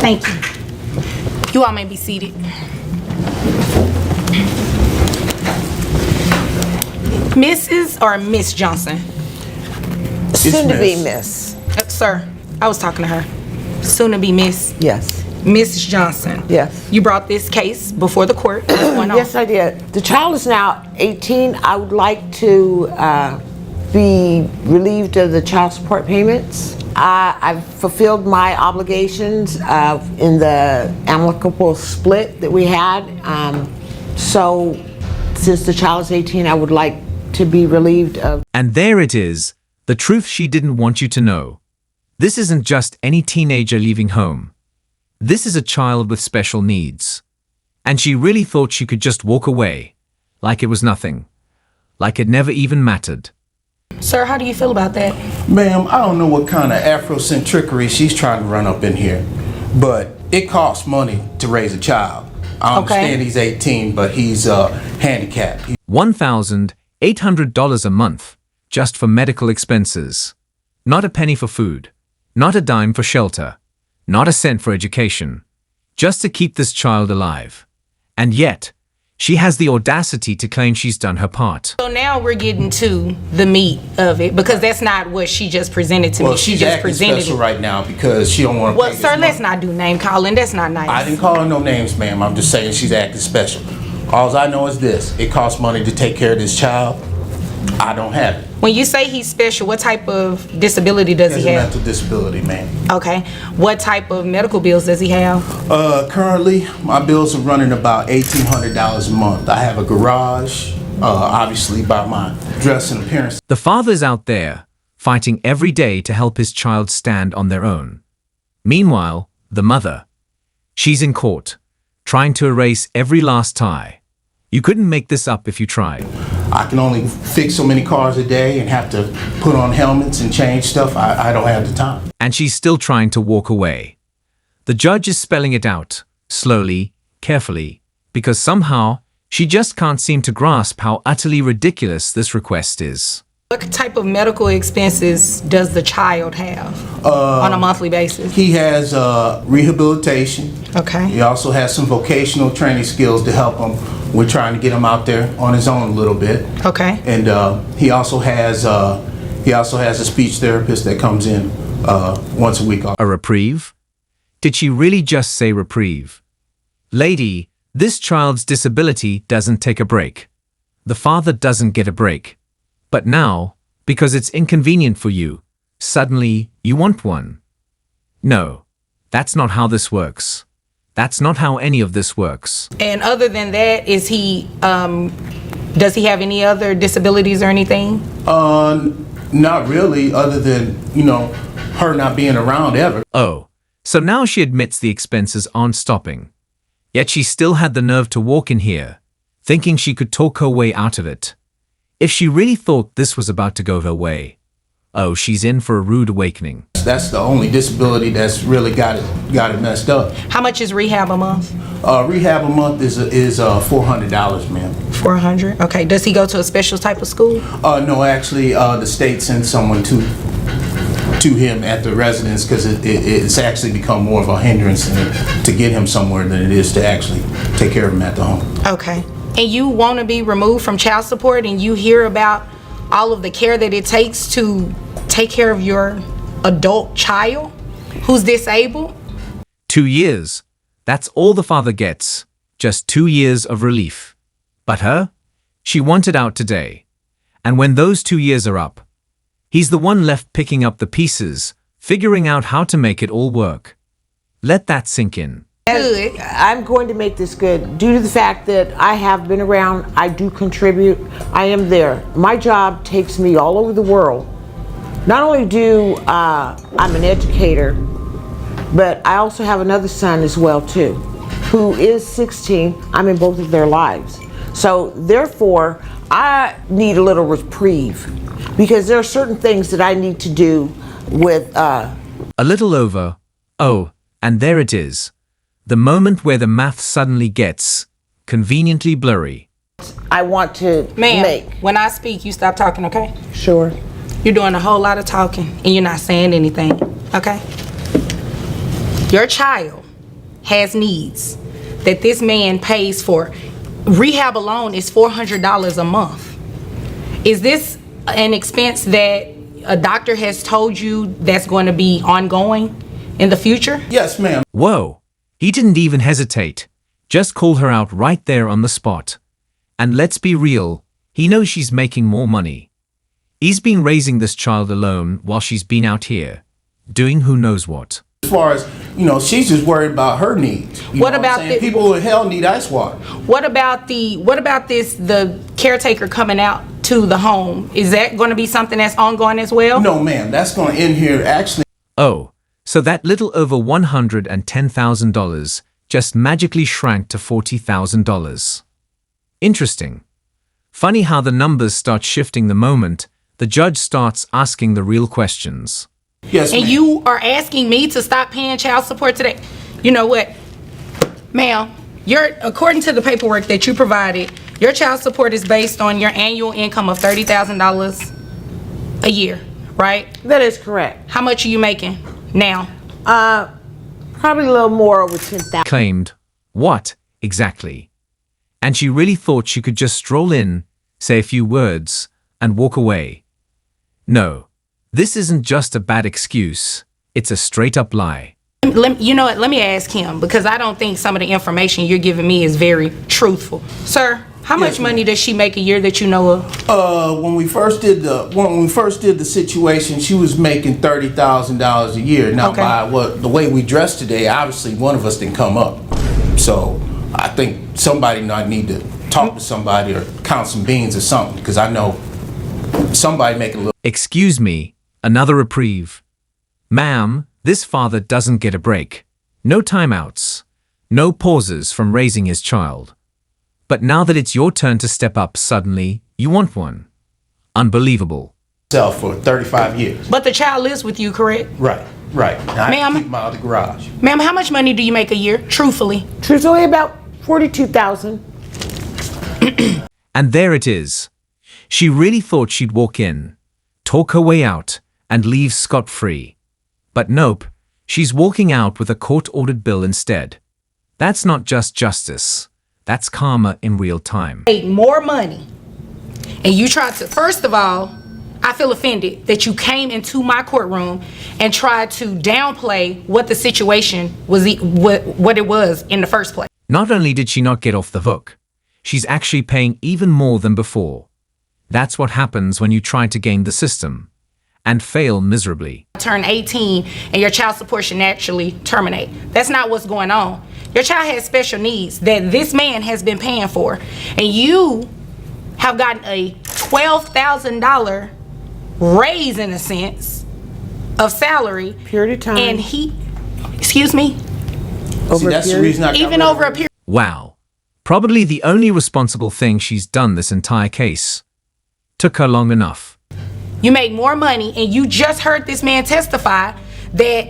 Thank you. You all may be seated. Mrs. or Miss Johnson? Soon to be Miss. Sir, I was talking to her. Soon to be Miss. Yes. Mrs. Johnson. Yes. You brought this case before the court. What's going on? Yes, I did. The child is now 18. I would like to be relieved of the child support payments. I've fulfilled my obligations in the amicable split that we had. So since the child is 18, I would like to be relieved of. And there it is, the truth she didn't want you to know. This isn't just any teenager leaving home. This is a child with special needs. And she really thought she could just walk away, like it was nothing, like it never even mattered. Sir, how do you feel about that? Ma'am, I don't know what kind of Afrocentrickery she's trying to run up in here, but it costs money to raise a child. I understand he's 18, but he's handicapped. $1,800 a month, just for medical expenses. Not a penny for food, not a dime for shelter, not a cent for education, just to keep this child alive. And yet, she has the audacity to claim she's done her part. So now we're getting to the meat of it, because that's not what she just presented to me. Well, she's just acting special right now because she don't want to. Well, sir, let's not do name calling. That's not nice. I didn't call her no names, ma'am. I'm just saying she's acting special. All I know is this: it costs money to take care of this child. I don't have it. When you say he's special, what type of disability does he He has a have? mental disability, ma'am. Okay. What type of medical bills does he have? Currently, my bills are running about $1,800 a month. I have a garage, obviously by my dress and appearance. The father's out there, fighting every day to help his child stand on their own. Meanwhile, the mother, she's in court, trying to erase every last tie. You couldn't make this up if you tried. I can only fix so many cars a day and have to put on helmets and change stuff. I don't have the time. And she's still trying to walk away. The judge is spelling it out, slowly, carefully, because somehow she just can't seem to grasp how utterly ridiculous this request is. What type of medical expenses does the child have on a monthly basis? He has rehabilitation. Okay. He also has some vocational training skills to help him. We're trying to get him out there on his own a little bit. Okay. And he also has a speech therapist that comes in once a week. A reprieve? Did she really just say reprieve? Lady, this child's disability doesn't take a break. The father doesn't get a break. But now, because it's inconvenient for you, suddenly you want one. No, that's not how this works. That's not how any of this works. And other than that, is he, does he have any other disabilities or anything? Not really, other than, her not being around ever. Oh, so now she admits the expenses aren't stopping. Yet she still had the nerve to walk in here, thinking she could talk her way out of it. If she really thought this was about to go her way, oh, she's in for a rude awakening. That's the only disability that's really got it messed up. How much is rehab a month? Rehab a month is $400, ma'am. 400. Okay. Does he go to a special type of school? No, actually, the state sends someone to him at the residence because it's actually become more of a hindrance to get him somewhere than it is to actually take care of him at the home. Okay. And you want to be removed from child support, and you hear about all of the care that it takes to take care of your adult child who's disabled? 2 years. That's all the father gets. Just 2 years of relief. But her? She wanted out today. And when those 2 years are up, he's the one left picking up the pieces, figuring out how to make it all work. Let that sink in. Good. I'm going to make this good due to the fact that I have been around. I do contribute. I am there. My job takes me all over the world. Not only I'm an educator, but I also have another son as well too, who is 16. I'm in both of their lives. So therefore, I need a little reprieve because there are certain things that I need to do with A little over. Oh, and there it is. The moment where the math suddenly gets conveniently blurry. I want to Ma'am, make. when I speak, you stop talking, okay? Sure. You're doing a whole lot of talking, and you're not saying anything, okay? Your child has needs that this man pays for. Rehab alone is $400 a month. Is this an expense that a doctor has told you that's going to be ongoing in the future? Yes, ma'am. Whoa, he didn't even hesitate. Just called her out right there on the spot. And let's be real, he knows she's making more money. He's been raising this child alone while she's been out here, doing who knows what. As far as, she's just worried about her needs. What about the people in hell need ice water? What about the caretaker coming out to the home? Is that going to be something that's ongoing as well? No, ma'am. That's going to end here actually. Oh, so that little over $110,000 just magically shrank to $40,000. Interesting. Funny how the numbers start shifting the moment the judge starts asking the real questions. Yes, and ma'am. you are asking me to stop paying child support today? You know what, ma'am, according to the paperwork that you provided, your child support is based on your annual income of $30,000 a year, right? That is correct. How much are you making now? Probably a little more, over 10,000. Claimed, what, exactly? And she really thought she could just stroll in, say a few words, and walk away. No, this isn't just a bad excuse, it's a straight-up lie. You know what, let me ask him, because I don't think some of the information you're giving me is very truthful. Sir, how much money does she make a year that you know of? When we first did the situation, she was making $30,000 a year. Now, Okay. by the way we dress today, obviously one of us didn't come up. So I think somebody might need to talk to somebody or count some beans or something, because I know somebody making a little. Excuse me, another reprieve. Ma'am, this father doesn't get a break. No timeouts. No pauses from raising his child. But now that it's your turn to step up suddenly, you want one. Unbelievable. For 35 years. But the child lives with you, correct? Right. Now, I Ma'am? keep him out of the garage. Ma'am, how much money do you make a year, truthfully? Truthfully, about 42,000. And there it is. She really thought she'd walk in, talk her way out, and leave scot-free. But nope, she's walking out with a court-ordered bill instead. That's not just justice. That's karma in real time. Make more money. And you tried to, first of all, I feel offended that you came into my courtroom and tried to downplay what the situation was, what it was in the first place. Not only did she not get off the hook, she's actually paying even more than before. That's what happens when you try to game the system and fail miserably. Turn 18 and your child support should naturally terminate. That's not what's going on. Your child has special needs that this man has been paying for, and you have gotten a $12,000 raise, in a sense, of salary. Period of time. And he, excuse me, See, that's the reason I got even rid of over her. a period. Wow. Probably the only responsible thing she's done this entire case. Took her long enough. You make more money, and you just heard this man testify that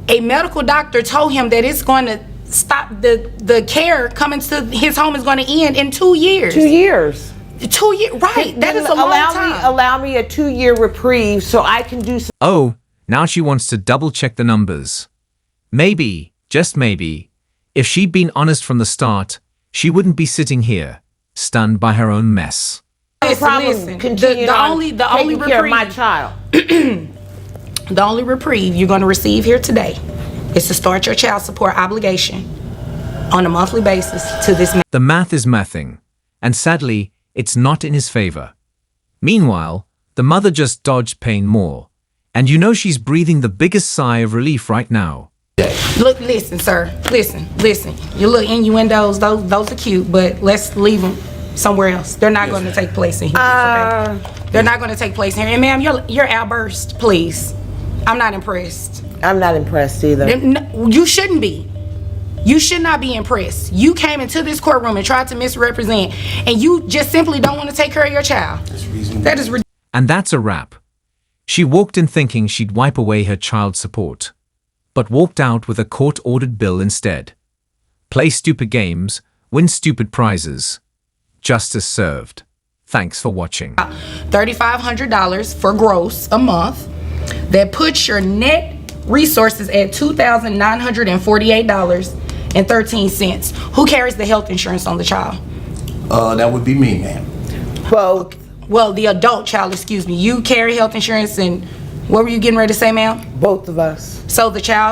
a medical doctor told him that it's going to stop, the care coming to his home is going to end in 2 years. 2 years. 2 years, right? That is a long time. Allow me a 2-year reprieve so I can do some. Oh, now she wants to double-check the numbers. Maybe, just maybe, if she'd been honest from the start, she wouldn't be sitting here, stunned by her own mess. Listen, Continue the on only taking care of my reprieve, child. the only reprieve you're going to receive here today is to start your child support obligation on a monthly basis to this man. The math is mathing, and sadly, it's not in his favor. Meanwhile, the mother just dodged pain more, and you know she's breathing the biggest sigh of relief right now. Look, listen, sir, listen. Your little innuendos, those are cute, but let's leave them somewhere else. They're not going to take place in here. Okay? They're not going to take place in here. And ma'am, your outburst, please. I'm not impressed. I'm not impressed either. No, you shouldn't be. You should not be impressed. You came into this courtroom and tried to misrepresent, and you just simply don't want to take care of your child. That is ridiculous. And that's a wrap. She walked in thinking she'd wipe away her child support, but walked out with a court-ordered bill instead. Play stupid games, win stupid prizes. Justice served. Thanks for watching. $3,500 for gross a month. That puts your net resources at $2,948. and 13 cents. Who carries the health insurance on the child? That would be me, ma'am. Both. Well, the adult child, excuse me. You carry health insurance, and what were you getting ready to say, ma'am? Both of us. So the child